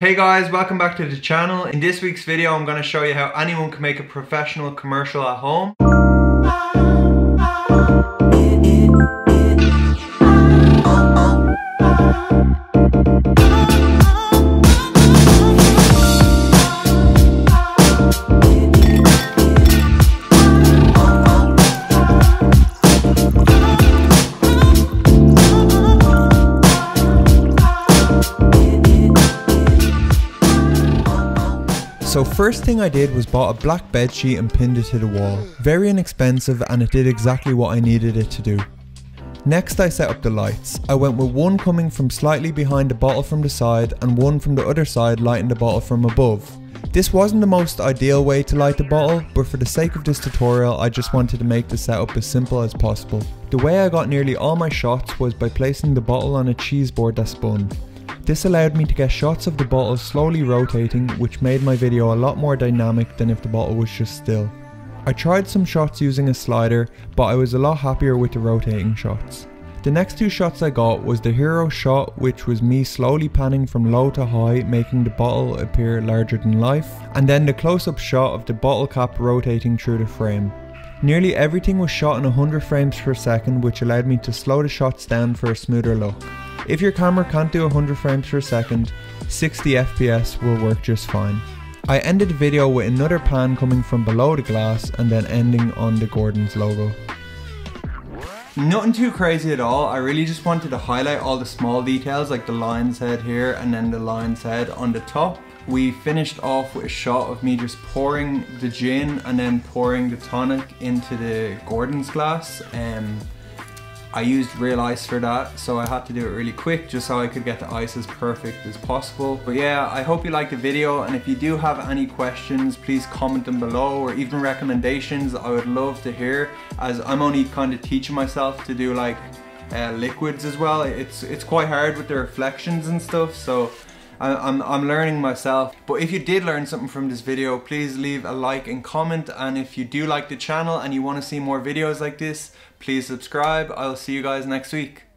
Hey guys, welcome back to the channel. In this week's video, I'm going to show you how anyone can make a professional commercial at home. So first thing I did was bought a black bed sheet and pinned it to the wall. Very inexpensive, and it did exactly what I needed it to do. Next I set up the lights. I went with one coming from slightly behind the bottle from the side and one from the other side lighting the bottle from above. This wasn't the most ideal way to light the bottle, but for the sake of this tutorial I just wanted to make the setup as simple as possible. The way I got nearly all my shots was by placing the bottle on a cheese board that spun. This allowed me to get shots of the bottle slowly rotating, which made my video a lot more dynamic than if the bottle was just still. I tried some shots using a slider, but I was a lot happier with the rotating shots. The next two shots I got was the hero shot, which was me slowly panning from low to high, making the bottle appear larger than life, and then the close-up shot of the bottle cap rotating through the frame. Nearly everything was shot in 100 frames per second, which allowed me to slow the shots down for a smoother look. If your camera can't do 100 frames per second, 60 FPS will work just fine. I ended the video with another pan coming from below the glass and then ending on the Gordon's logo. Nothing too crazy at all. I really just wanted to highlight all the small details like the lion's head here and then the lion's head on the top. We finished off with a shot of me just pouring the gin and then pouring the tonic into the Gordon's glass. I used real ice for that, so I had to do it really quick just so I could get the ice as perfect as possible. But yeah, I hope you liked the video, and if you do have any questions, please comment them below, or even recommendations. I would love to hear, as I'm only kind of teaching myself to do like liquids as well. It's quite hard with the reflections and stuff, so I'm learning myself. But if you did learn something from this video, please leave a like and comment, and if you do like the channel and you want to see more videos like this, please subscribe. I'll see you guys next week.